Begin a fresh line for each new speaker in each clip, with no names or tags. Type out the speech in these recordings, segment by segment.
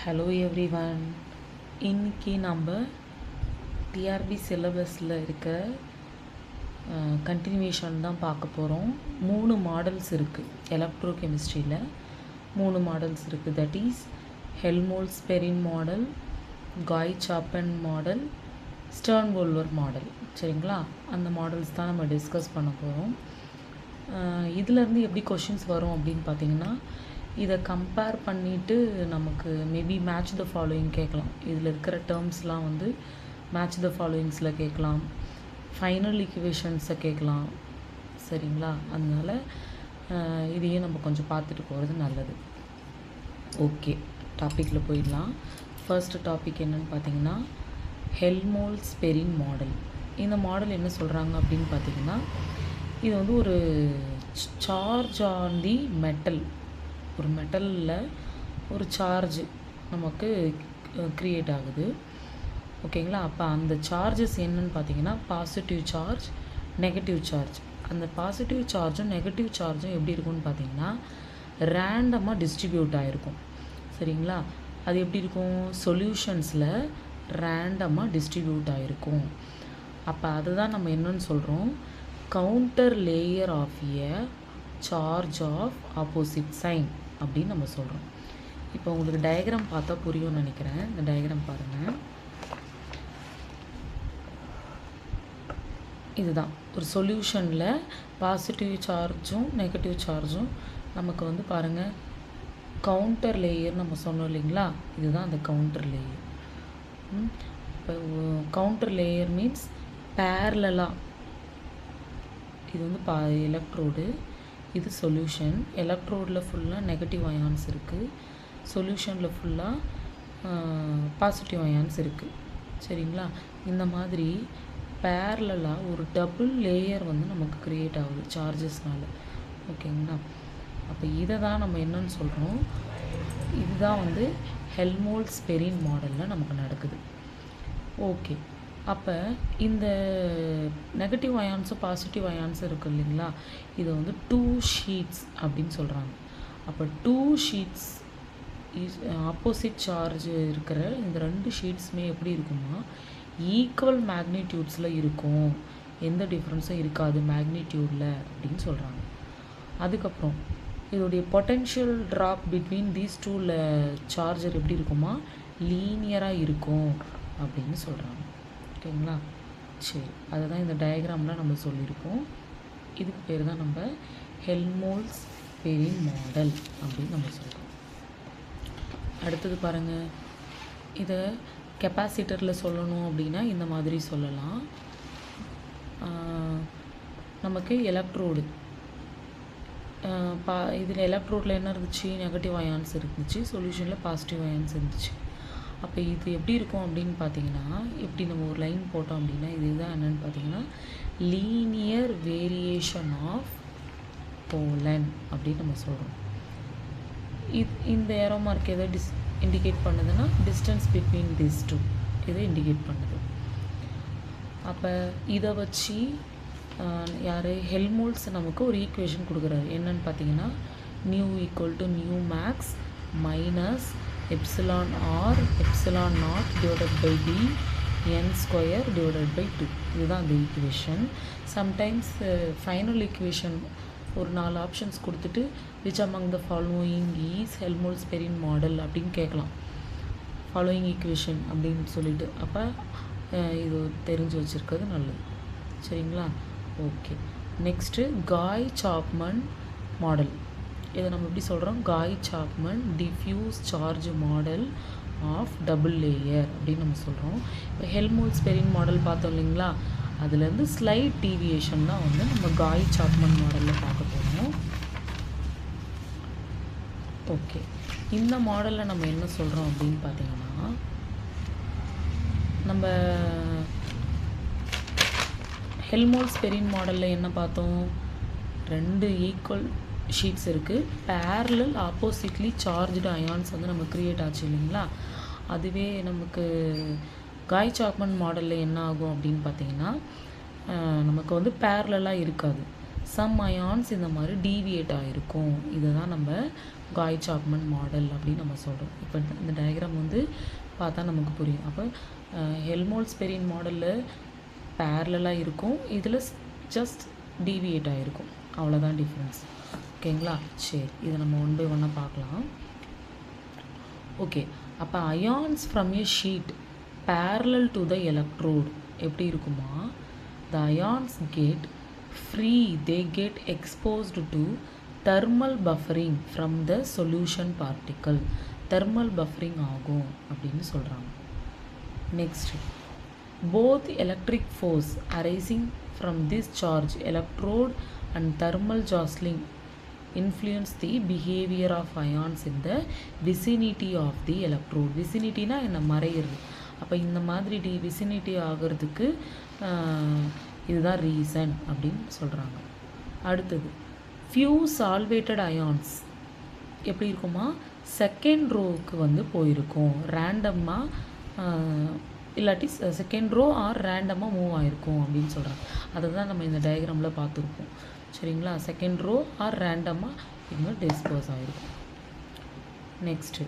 Hello everyone. இன்றைக்கி நம்ம TRP சிலபஸில் இருக்க கண்டினியூஷன் தான் பார்க்க போகிறோம். 3 மாடல்ஸ் இருக்குது. எலக்ட்ரோ கெமிஸ்ட்ரியில் 3 மாடல்ஸ் இருக்குது. That is Helmholtz Perrin model, Gouy Chapman model, Stern Volmer model. சரிங்களா? அந்த மாடல்ஸ் தான் நம்ம டிஸ்கஸ் பண்ண போகிறோம். இதிலேருந்து எப்படி கொஷின்ஸ் வரும் அப்படின்னு பார்த்தீங்கன்னா, இதை கம்பேர் பண்ணிவிட்டு நமக்கு மேபி மேட்ச் த ஃபாலோயிங் கேட்கலாம். இதில் இருக்கிற டேர்ம்ஸ்லாம் வந்து மேட்ச் த ஃபாலோயிங்ஸில் கேட்கலாம், ஃபைனல் ஈக்குவேஷன்ஸை கேட்கலாம். சரிங்களா? அதனால் இதையும் நம்ம கொஞ்சம் பார்த்துட்டு போகிறது நல்லது. ஓகே, டாப்பிக்கில் போயிடலாம். ஃபர்ஸ்ட் டாபிக் என்னென்னு பார்த்தீங்கன்னா, ஹெல்மோல்ட்ஸ்-பெரின் மாடல். இந்த மாடல் என்ன சொல்கிறாங்க அப்படின்னு பார்த்தீங்கன்னா, இது வந்து ஒரு சார்ஜ் ஆன் தி மெட்டல், ஒரு மெட்டலில் ஒரு சார்ஜ் நமக்கு க்ரியேட் ஆகுது. ஓகேங்களா? அப்போ அந்த சார்ஜஸ் என்னன்னு பார்த்தீங்கன்னா, பாசிட்டிவ் சார்ஜ், நெகட்டிவ் சார்ஜ். அந்த பாசிட்டிவ் சார்ஜும் நெகட்டிவ் சார்ஜும் எப்படி இருக்கும்னு பார்த்தீங்கன்னா, ரேண்டமாக டிஸ்ட்ரிபியூட் ஆகிருக்கும். சரிங்களா? அது எப்படி இருக்கும்? சொல்யூஷன்ஸில் ரேண்டமாக டிஸ்ட்ரிபியூட் ஆகிருக்கும். அப்போ அதுதான் நம்ம என்னன்னு சொல்கிறோம், counter layer of a charge of opposite sign அப்படின்னு நம்ம சொல்கிறோம். இப்போ உங்களுக்கு டயக்ராம் பார்த்தா புரியும்னு நினைக்கிறேன். இந்த டயக்ராம் பாருங்கள். இதுதான் ஒரு சொல்யூஷனில் பாசிட்டிவ் சார்ஜும் நெகட்டிவ் சார்ஜும் நமக்கு வந்து பாருங்கள், கவுண்டர் லேயர் நம்ம சொன்னோம் இல்லைங்களா? இதுதான் அந்த கவுண்டர் லேயர். இப்போ கவுண்டர் லேயர் மீன்ஸ் பேரலாக, இது வந்து எலக்ட்ரோடு, இது சொல்யூஷன். எலக்ட்ரோடில் ஃபுல்லாக நெகட்டிவ் அயான்ஸ் இருக்குது, சொல்யூஷனில் ஃபுல்லாக பாசிட்டிவ் அயான்ஸ் இருக்குது. சரிங்களா? இந்த மாதிரி பேரலாக ஒரு டபுள் லேயர் வந்து நமக்கு க்ரியேட் ஆகுது சார்ஜஸ்னால். ஓகேங்களா? அப்போ இதை தான் நம்ம என்னன்னு சொல்கிறோம், இதுதான் வந்து ஹெல்மோல்ட்ஸ்-பெரின் மாடலில் நமக்கு நடக்குது. ஓகே, அப்போ இந்த நெகட்டிவ் அயான்ஸும் பாசிட்டிவ் அயான்ஸும் இருக்குது இல்லைங்களா? இதை வந்து 2 ஷீட்ஸ் அப்படின்னு சொல்கிறாங்க. அப்போ 2 ஷீட்ஸ் ஆப்போசிட் சார்ஜ் இருக்கிற இந்த 2 ஷீட்ஸுமே எப்படி இருக்குமா, ஈக்குவல் மேக்னிடியூட்ஸில் இருக்கும், எந்த டிஃப்ரென்ஸும் இருக்காது மேக்னிடியூடில் அப்படின்னு சொல்கிறாங்க. அதுக்கப்புறம் இதோடைய potential drop between these 2 charger எப்படி இருக்குமா, லீனியராக இருக்கும் அப்படின்னு சொல்கிறாங்க. ஓகேங்களா? சரி, அதை தான் இந்த டயக்ராமில் நம்ம சொல்லியிருக்கோம். இதுக்கு பேர் தான் நம்ம ஹெல்மோல்ட்ஸ்-பெரின் மாடல் அப்படின்னு நம்ம சொல்கிறோம். அடுத்தது பாருங்கள், இதை கெப்பாசிட்டரில் சொல்லணும் அப்படின்னா இந்த மாதிரி சொல்லலாம். நமக்கு எலக்ட்ரோடு, இதில் எலக்ட்ரோடில் என்ன இருந்துச்சு, நெகட்டிவ் அயான்ஸ் இருந்துச்சு, சொல்யூஷனில் பாசிட்டிவ் அயான்ஸ் இருந்துச்சு. அப்போ இது எப்படி இருக்கும் அப்படின்னு பார்த்தீங்கன்னா, எப்படி நம்ம ஒரு லைன் போட்டோம் அப்படின்னா, இதுதான் என்னென்னு பார்த்தீங்கன்னா, லீனியர் வேரியேஷன் ஆஃப் போலன் அப்படின்னு நம்ம சொல்கிறோம். இந்த ஏரோ மார்க் எதை இண்டிகேட் பண்ணுதுன்னா, டிஸ்டன்ஸ் பிட்வீன் திஸ் 2 இதை இண்டிகேட் பண்ணுது. அப்போ இதை வச்சு யார், ஹெல்மோல்ட்ஸ் நமக்கு ஒரு ஈக்குவேஷன் கொடுக்குறாரு. என்னன்னு பார்த்தீங்கன்னா, nu equal to nu max minus epsilon r epsilon naught divided by T n square divided by 2. இதுதான் அந்த ஈக்குவேஷன். சம்டைம்ஸ் ஃபைனல் ஈக்குவேஷன் ஒரு 4 ஆப்ஷன்ஸ் கொடுத்துட்டு which among the following is Helmholtz Perrin model அப்படின்னு கேட்கலாம், ஃபாலோயிங் ஈக்குவேஷன் அப்படின்னு சொல்லிட்டு. அப்போ இது தெரிஞ்சு வச்சுருக்கிறது நல்லது. சரிங்களா? Okay, next Gouy Chapman model. இதை நம்ம எப்படி சொல்கிறோம், Gouy Chapman diffuse charge model of double layer அப்படின்னு நம்ம சொல்கிறோம். இப்போ ஹெல்மோல்ட்ஸ்-பெரின் மாடல் பார்த்தோம் இல்லைங்களா, அதுலேருந்து ஸ்லைட் டீவியேஷன் தான் வந்து நம்ம காய்-சாப்மன் மாடலில் பார்க்க போகிறோம். ஓகே, இந்த மாடலில் நம்ம என்ன சொல்கிறோம் அப்படின்னு பார்த்தீங்கன்னா, நம்ம ஹெல்மோல்ட்ஸ்-பெரின் மாடலில் என்ன பார்த்தோம், 2 ஈக்குவல் ஷீட்ஸ் இருக்குது, பேரலல் ஆப்போசிட்லி சார்ஜ்டு அயான்ஸ் வந்து நம்ம க்ரியேட் ஆச்சு இல்லைங்களா? அதுவே நமக்கு காய்-சாப்மன் மாடலில் என்ன ஆகும் அப்படின்னு பார்த்தீங்கன்னா, நமக்கு வந்து பேரலாக இருக்காது, சம் அயான்ஸ் இந்த மாதிரி டீவியேட் ஆகிருக்கும். இதை தான் நம்ம காய் சாப்மன் மாடல் அப்படின்னு நம்ம சொல்கிறோம். இப்போ இந்த டயக்ராம் வந்து பார்த்தா நமக்கு புரியும். அப்போ ஹெல்மோல்ட்ஸ் பெரின் மாடலில் பேரலாக இருக்கும், இதில் ஜஸ்ட் டீவியேட் ஆகிருக்கும், அவ்வளோதான் டிஃப்ரென்ஸ். ஓகேங்களா? சரி, இதை நம்ம ஒன் பை ஒன்னாக பார்க்கலாம். ஓகே, அப்போ ions from a sheet parallel to the electrode எப்படி இருக்குமா? த ions get free, they get exposed to thermal buffering from the solution particle. Thermal buffering ஆகும் அப்படின்னு சொல்கிறாங்க. Next, both electric force arising from this charge electrode and thermal jostling influence the behavior of ions in the vicinity of the electrode. vicinity na என்ன மறையிறது. அப்போ இந்த மாதிரி vicinity ஆகிறதுக்கு இதுதான் reason அப்படின்னு சொல்கிறாங்க. அடுத்தது, few solvated ions எப்படி இருக்குமா? செகண்ட் ரோவுக்கு வந்து போயிருக்கும், ரேண்டமாக இல்லாட்டி செகண்ட் ரோ ஆர் ரேண்டமாக மூவ் ஆகிருக்கும் அப்படின்னு சொல்கிறாங்க. அதை தான் நம்ம இந்த டயக்ராமில் பார்த்துருப்போம். சரிங்களா? செகண்ட் ரோ ஆர் ரேண்டமாக இங்கே டிஸ்போஸ் ஆகிருக்கும். Next,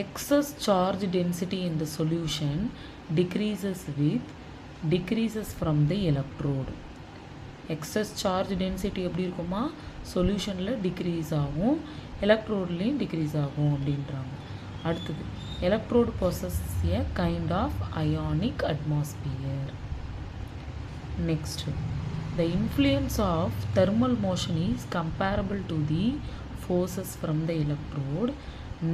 excess charge density in the solution decreases from the electrode. Excess charge density எப்படி இருக்குமா? சொல்யூஷனில் டிக்ரீஸ் ஆகும், எலக்ட்ரோட்லேயும் டிக்ரீஸ் ஆகும் அப்படின்றாங்க. அடுத்தது, electrode possesses a kind of ionic atmosphere. Next, the influence of thermal motion is comparable to the forces from the electrode.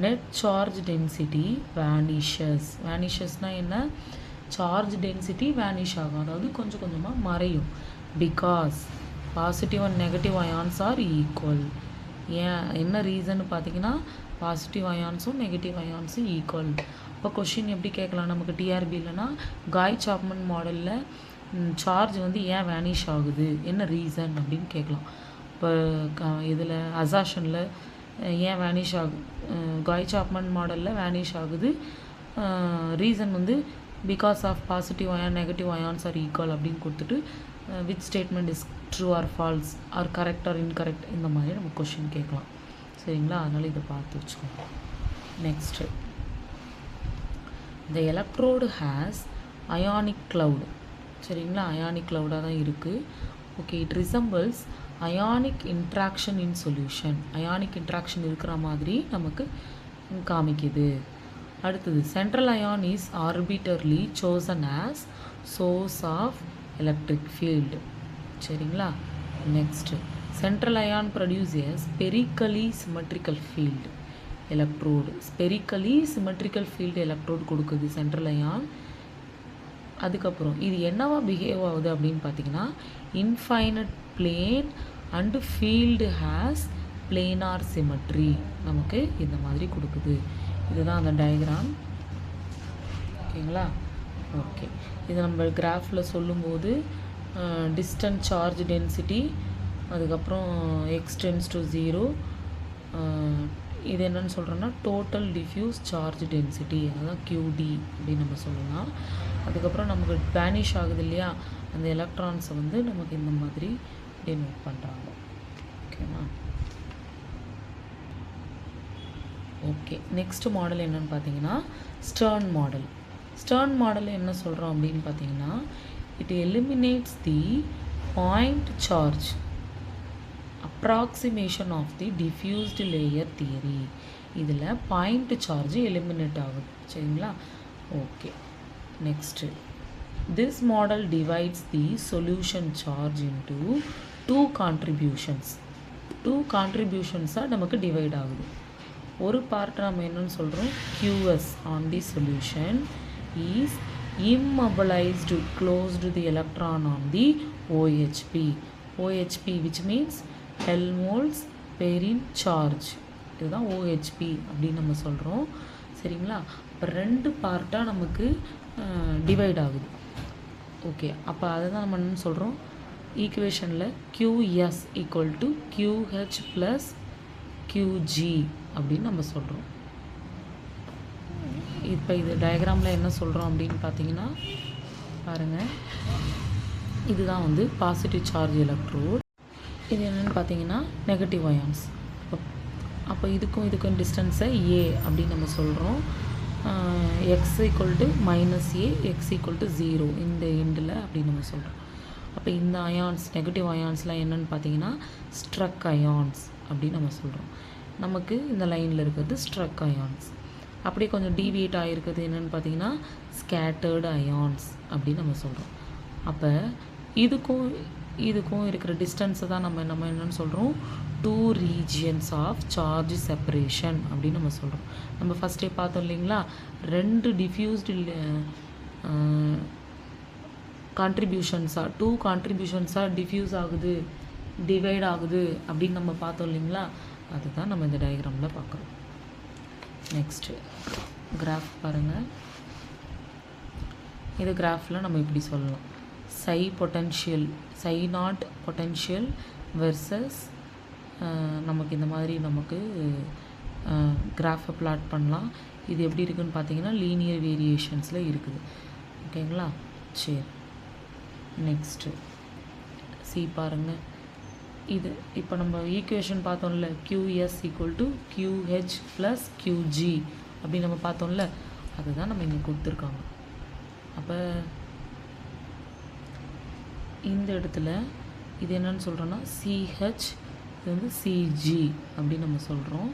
Net charge density vanishes. vanishes-na என்ன? charge density vanish ஆகும், அதாவது கொஞ்சம் கொஞ்சமாக மறையும். because positive and negative ions are equal. ஏன் என்ன ரீசன்னு பார்த்தீங்கன்னா, positive அயான்ஸும் negative அயான்ஸும் equal. இப்போ கொஷின் எப்படி கேட்கலாம் நமக்கு டிஆர்பி இல்லைனா, காய் சாப்மன் மாடலில் சார்ஜ் வந்து ஏன் வேனிஷ் ஆகுது, என்ன ரீசன் அப்படின்னு கேட்கலாம். இப்போ இதில் அசாஷனில் ஏன் வேனிஷ் ஆகுது, காய் சாப்மன் மாடலில் வேனிஷ் ஆகுது, ரீசன் வந்து because of positive ion negative ions are equal அப்படின்னு கொடுத்துட்டு which statement is true or false or correct or incorrect இந்த மாதிரி நம்ம கொஷின் கேட்கலாம். சரிங்களா? அதனால் இதை பார்த்து வச்சுக்கோங்க. Next, the electrode has ionic cloud. சரிங்களா? அயானிக் க்ளவுடாக தான் இருக்குது. Okay, it resembles ionic interaction in solution. Ionic interaction இருக்கிற மாதிரி நமக்கு காமிக்குது. அடுத்தது, central ion is arbitrarily chosen as source of electric field. சரிங்களா? Next, central ion produces spherically symmetrical field electrode. Spherically symmetrical field electrode கொடுக்குது central ion. அதுக்கப்புறம் இது என்னவா பிஹேவ் ஆகுது அப்படின்னு பார்த்தீங்கன்னா, infinite plane and field has planar symmetry நமக்கு இந்த மாதிரி கொடுக்குது. இதுதான் அந்த டயக்ராம். ஓகேங்களா? ஓகே, இது நம்ம கிராஃபில் சொல்லும்போது டிஸ்டன்ட் சார்ஜ் டென்சிட்டி, அதுக்கப்புறம் எக்ஸ் டென்ஸ் டு 0, இது என்னென்னு சொல்கிறோன்னா டோட்டல் டிஃப்யூஸ் சார்ஜ் டென்சிட்டி, அதுதான் QD அப்படின்னு நம்ம சொல்லலாம். அதுக்கப்புறம் நமக்கு வேனிஷ் ஆகுது இல்லையா, அந்த எலக்ட்ரான்ஸை வந்து நமக்கு இந்த மாதிரி டெனோட் பண்ணுறாங்க. ஓகேவா? ஓகே, நெக்ஸ்ட் மாடல் என்னென்னு பார்த்தீங்கன்னா ஸ்டர்ன் மாடல். ஸ்டர்ன் மாடல் என்ன சொல்கிறோம் அப்படின்னு பார்த்தீங்கன்னா, it eliminates the point charge approximation of the diffused layer theory. இதில் பாயிண்ட் சார்ஜ் எலிமினேட் ஆகுது. சரிங்களா? Okay, next, this model divides the solution charge into two கான்ட்ரிபியூஷன்ஸாக நமக்கு டிவைட் ஆகுது. ஒரு பார்ட் நம்ம என்னன்னு சொல்கிறோம், QS on the solution is immobilized closed the electron on the OHP which means Helmholtz Perrin charge. இதுதான் OHP அப்படின்னு நம்ம சொல்கிறோம். சரிங்களா? இப்போ ரெண்டு பார்ட்டாக நமக்கு டிவைட் ஆகுது. ஓகே, அப்போ அதை தான் நம்ம என்ன சொல்கிறோம், ஈக்குவேஷனில் QS equal to QH plus QG அப்படின்னு நம்ம சொல்கிறோம். இப்போ இது டயக்ராமில் என்ன சொல்கிறோம் அப்படின்னு பார்த்தீங்கன்னா பாருங்கள், இதுதான் வந்து பாசிட்டிவ் சார்ஜ் எலக்ட்ரோட். இது என்னென்னு பார்த்தீங்கன்னா நெகட்டிவ் அயான்ஸ். இப்போ அப்போ இதுக்கும் டிஸ்டன்ஸை ஏ அப்படின்னு நம்ம சொல்கிறோம். X equal to minus A, X equal to 0 இந்த எண்டில் அப்படின்னு நம்ம சொல்கிறோம். அப்போ இந்த அயான்ஸ் நெகட்டிவ் அயான்ஸ்லாம் என்னென்னு பார்த்தீங்கன்னா ஸ்ட்ரக் அயான்ஸ் அப்படின்னு நம்ம சொல்கிறோம். நமக்கு இந்த லைனில் இருக்கிறது ஸ்ட்ரக் அயான்ஸ். அப்படியே கொஞ்சம் டீவியேட் ஆகிருக்கிறது என்னென்னு பார்த்தீங்கன்னா ஸ்கேட்டர்டு அயான்ஸ் அப்படின்னு நம்ம சொல்கிறோம். அப்போ இதுக்கும் இருக்கிற டிஸ்டன்ஸை தான் நம்ம என்னென்னு சொல்கிறோம், 2 regions ஆஃப் சார்ஜ் செப்பரேஷன் அப்படின்னு நம்ம சொல்கிறோம். நம்ம ஃபஸ்ட்டே பார்த்தோம் இல்லைங்களா, 2 டிஃப்யூஸ்டு கான்ட்ரிபியூஷன்ஸாக 2 கான்ட்ரிபியூஷன்ஸாக டிஃப்யூஸ் ஆகுது, டிவைட் ஆகுது அப்படின்னு நம்ம பார்த்தோம் இல்லைங்களா, அதுதான் நம்ம இந்த டயக்ராமில் பார்க்குறோம். நெக்ஸ்ட்டு கிராஃப் பாருங்கள். இது கிராஃபில் நம்ம இப்படி சொல்லலாம், psi நாட் பொட்டென்ஷியல் வெர்சஸ் நமக்கு இந்த மாதிரி நமக்கு கிராஃபை பிளாட் பண்ணலாம். இது எப்படி இருக்குதுன்னு பார்த்தீங்கன்னா லீனியர் வேரியேஷன்ஸில் இருக்குது. ஓகேங்களா? சரி, நெக்ஸ்ட்டு சி பாருங்கள். இது இப்போ நம்ம ஈக்குவேஷன் பார்த்தோம்ல, QS equal to QH plus QG அப்படின்னு நம்ம பார்த்தோம்ல, அதுதான் நம்ம இங்கே கொடுத்துருக்காங்க. அப்போ இந்த இடத்துல இது என்னன்னு சொல்கிறோன்னா CH, இது வந்து CG அப்படின்னு நம்ம சொல்கிறோம்.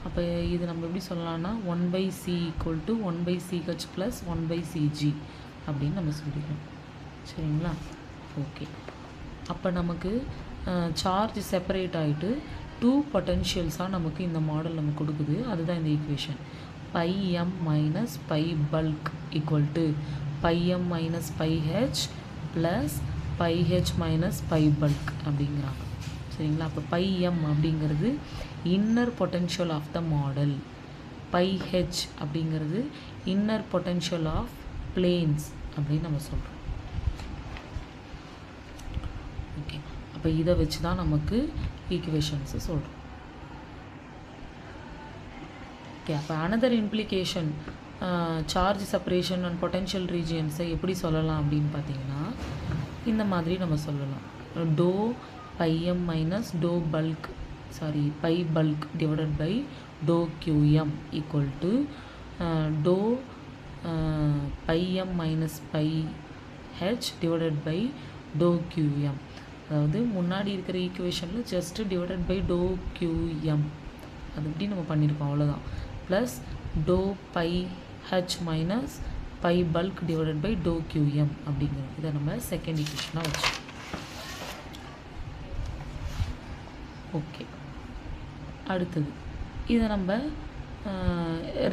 அப்போ இது நம்ம எப்படி சொல்லலாம்னா 1/C equal to 1/CH plus 1/CG அப்படின்னு நம்ம சொல்லிக்கிறோம். சரிங்களா? ஓகே. அப்போ நமக்கு சார்ஜ் செப்பரேட் ஆகிட்டு 2 பொட்டென்ஷியல்ஸாக நமக்கு இந்த மாடல் நமக்கு கொடுக்குது. அதுதான் இந்த equation. πm minus π bulk equal to πm minus πh plus πh minus π bulk அப்படிங்கிறாங்க. சரிங்களா? அப்போ πm அப்படிங்கிறது inner potential of the model, πh அப்படிங்கிறது இன்னர் பொட்டென்ஷியல் ஆஃப் பிளேன்ஸ் அப்படின்னு நம்ம சொல்கிறோம். ஓகே. அப்போ இதை வச்சு தான் நமக்கு ஈக்குவேஷன்ஸை சொல்கிறோம். ஓகே. அப்போ another implication charge separation and potential ரீஜியன்ஸை எப்படி சொல்லலாம் அப்படின்னு பார்த்தீங்கன்னா இந்த மாதிரி நம்ம சொல்லலாம். டோ πm மைனஸ் டோ bulk pi bulk divided by டோ QM ஈக்குவல் டு டோ πm minus πh divided by டோ QM. அதாவது முன்னாடி இருக்கிற ஈக்குவேஷனில் ஜஸ்ட்டு டிவைடட் பை டோ QM அது இப்படி நம்ம பண்ணியிருக்கோம், அவ்வளோதான். ப்ளஸ் டோ πh minus pi bulk divided by டோ QM அப்படிங்கிறது இதை நம்ம செகண்ட் ஈக்குவேஷனாக வச்சோம். ஓகே. அடுத்தது இதை நம்ம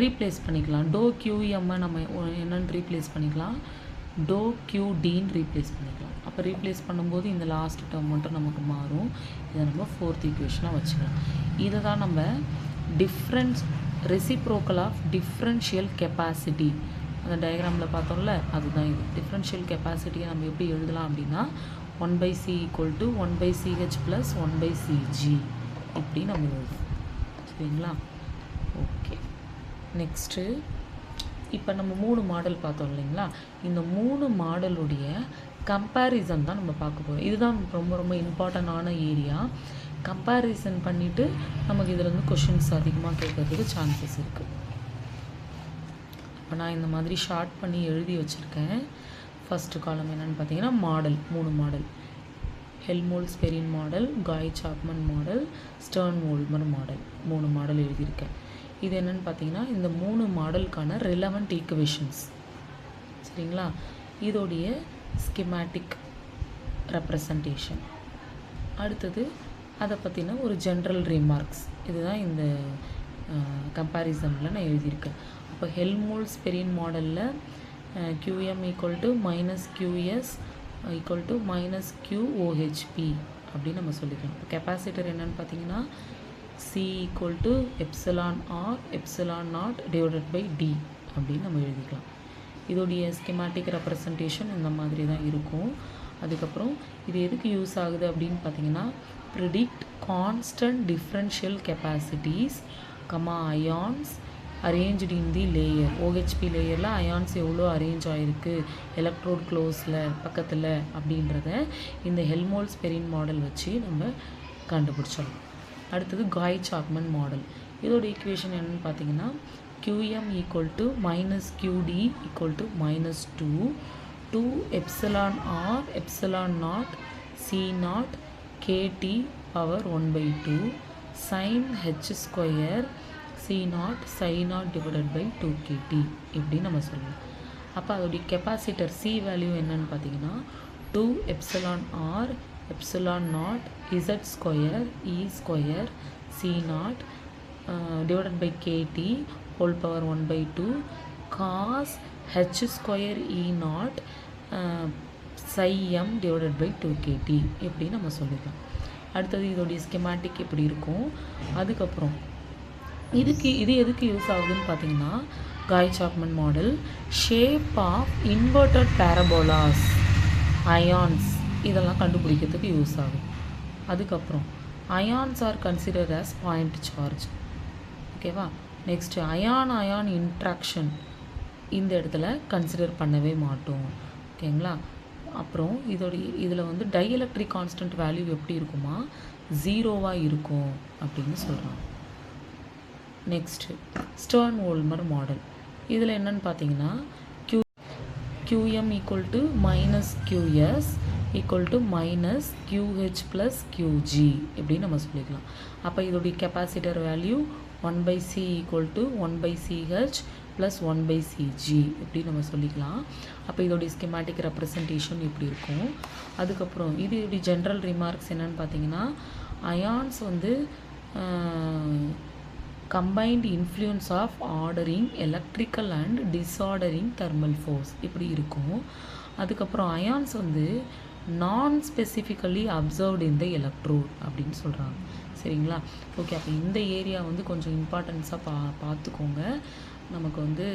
ரீப்ளேஸ் பண்ணிக்கலாம். டோ QM நம்ம என்னென்னு ரீப்ளேஸ் பண்ணிக்கலாம், டோ QDன்னு ரீப்ளேஸ் பண்ணிக்கலாம். அப்போ ரீப்ளேஸ் பண்ணும்போது இந்த லாஸ்ட் டேர்ம் மட்டும் நமக்கு மாறும். இதை நம்ம ஃபோர்த் ஈக்குவேஷனாக வச்சுக்கலாம். இதை தான் நம்ம ரெசிப்ரோக்கல் ஆஃப் டிஃப்ரென்ஷியல் கெப்பாசிட்டி அந்த டயக்ராமில் பார்த்தோம்ல, அதுதான் இது. டிஃப்ரென்ஷியல் கெப்பாசிட்டியை நம்ம எப்படி எழுதலாம் அப்படின்னா 1/C equal to 1/CH plus 1/CG இப்படி நம்ம எழுதலாம். சரிங்களா? ஓகே. நெக்ஸ்ட்டு இப்போ நம்ம 3 மாடல் பார்த்தோம் இல்லைங்களா, இந்த 3 மாடலுடைய கம்பேரிசன் தான் நம்ம பார்க்க போகிறோம். இதுதான் ரொம்ப ரொம்ப இம்பார்ட்டண்டான ஏரியா. கம்பேரிசன் பண்ணிவிட்டு நமக்கு இதில் வந்து கொஷின்ஸ் அதிகமாக கேட்கறதுக்கு சான்சஸ் இருக்குது. இப்போ நான் இந்த மாதிரி ஷார்ட் பண்ணி எழுதி வச்சுருக்கேன். ஃபஸ்ட்டு காலம் என்னென்னு பார்த்தீங்கன்னா model, 3 model, Helmholtz Perrin model, Gouy Chapman model, Stern Volmer model, 3 model எழுதியிருக்கேன். இது என்னென்னு பார்த்தீங்கன்னா இந்த 3 மாடலுக்கான ரிலவெண்ட் ஈக்குவேஷன்ஸ். சரிங்களா? இதோடைய ஸ்கிமேட்டிக் ரெப்ரசன்டேஷன். அடுத்தது அதை பற்றின ஒரு ஜென்ரல் ரிமார்க்ஸ். இதுதான் இந்த கம்பேரிசனில் நான் எழுதியிருக்கேன். அப்போ ஹெல்ம்ஹோல்ட்ஸ்-பெரின் மாடலில் QM equal to minus QS equal to minus QOHP அப்படின்னு நம்ம சொல்லிக்கலாம். இப்போ கெப்பாசிட்டர் என்னென்னு பார்த்தீங்கன்னா C equal to epsilon r epsilon naught divided by D அப்படின்னு நம்ம எழுதிக்கலாம். இதோடைய ஸ்கிமேட்டிக் ரெப்ரசன்டேஷன் இந்த மாதிரி தான் இருக்கும். அதுக்கப்புறம் இது எதுக்கு யூஸ் ஆகுது அப்படின்னு பார்த்தீங்கன்னா predict constant differential capacities ions arranged in the layer. OHP லேயரில் அயான்ஸ் எவ்வளோ அரேஞ்ச் ஆகிருக்கு எலக்ட்ரோட் க்ளோஸில் பக்கத்தில் அப்படின்றத இந்த ஹெல்ம்ஹோல்ட்ஸ்-பெரின் மாடல் வச்சு நம்ம கண்டுபிடிச்சிடலாம். அடுத்தது காய் சாப்மன் மாடல். இதோட ஈக்குவேஷன் என்னென்னு பார்த்தீங்கன்னா QM equal to minus QD equal to minus 2 epsilon r epsilon naught C naught KT power 1/2 sin H square C naught psi naught divided by 2KT இப்படி நம்ம சொல்லலாம். அப்போ அதோடைய கெப்பாசிட்டர் C வேல்யூ என்னன்னு பார்த்தீங்கன்னா 2 epsilon r epsilon naught Z square E square C naught divided by KT whole power 1/2 cos H square E naught psi m divided by 2KT இப்படி நம்ம சொல்லிக்கலாம். அடுத்தது இதோடைய ஸ்கெமாட்டிக் இப்படி இருக்கும். அதுக்கப்புறம் இது எதுக்கு யூஸ் ஆகுதுன்னு பார்த்தீங்கன்னா Gouy Chapman model shape of inverted parabolas ions இதெல்லாம் கண்டுபிடிக்கிறதுக்கு யூஸ் ஆகும். அதுக்கப்புறம் ions are consider as point charge. ஓகேவா. நெக்ஸ்ட்டு அயான் இன்ட்ராக்ஷன் இந்த இடத்துல கன்சிடர் பண்ணவே மாட்டோம். ஓகேங்களா. அப்புறம் இதில் வந்து டைஎலக்ட்ரிக் கான்ஸ்டன்ட் வேல்யூ எப்படி இருக்குமா 0வாக இருக்கும் அப்படின்னு சொல்கிறாங்க. Next Stern Volmer model. இதில் என்னென்னு பார்த்தீங்கன்னா QM equal to minus QS equal to minus QH plus QG இப்படின்னு நம்ம சொல்லிக்கலாம். அப்போ இதோடைய capacitor value 1/C equal to 1/CH plus 1/CG இப்படி நம்ம சொல்லிக்கலாம். அப்போ இதோடைய ஸ்கெமாட்டிக் ரெப்ரசன்டேஷன் இப்படி இருக்கும். அதுக்கப்புறம் இதோடைய ஜென்ரல் ரிமார்க்ஸ் என்னென்னு பார்த்தீங்கன்னா அயான்ஸ் வந்து combined influence of ordering electrical and disordering thermal force இப்படி இருக்கும். அதுக்கப்புறம் அயான்ஸ் வந்து நான் ஸ்பெசிஃபிக்கலி அப்சர்வ்டு இந்த எலக்ட்ரோட் அப்படின்னு சொல்கிறாங்க. சரிங்களா. ஓகே. அப்போ இந்த ஏரியா வந்து கொஞ்சம் இம்பார்ட்டன்ஸாக பார்த்துக்கோங்க. நமக்கு வந்து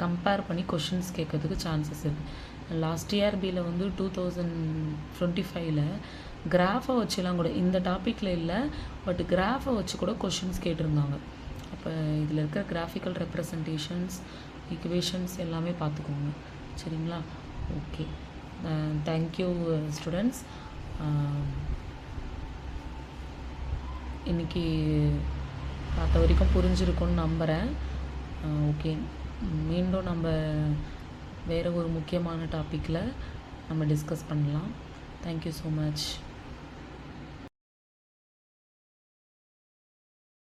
கம்பேர் பண்ணி கொஷின்ஸ் கேட்கறதுக்கு சான்சஸ் இருக்குது. லாஸ்ட் இயர்பியில் வந்து 2025 கிராஃபை வச்சுலாம் கூட இந்த டாப்பிக்கில் இல்லை, பட் கிராஃபை வச்சு கூட கொஷின்ஸ் கேட்டிருந்தாங்க. அப்போ இதில் இருக்கிற கிராஃபிக்கல் ரெப்ரசன்டேஷன்ஸ் ஈக்குவேஷன்ஸ் எல்லாமே பார்த்துக்கோங்க. சரிங்களா. ஓகே. Thank you students. இன்றைக்கி பார்த்த வரைக்கும் புரிஞ்சிருக்கும்னு நம்புகிறேன். ஓகே. மீண்டும் நம்ம வேறு ஒரு முக்கியமான டாப்பிக்கில் நம்ம டிஸ்கஸ் பண்ணலாம். Thank you so much.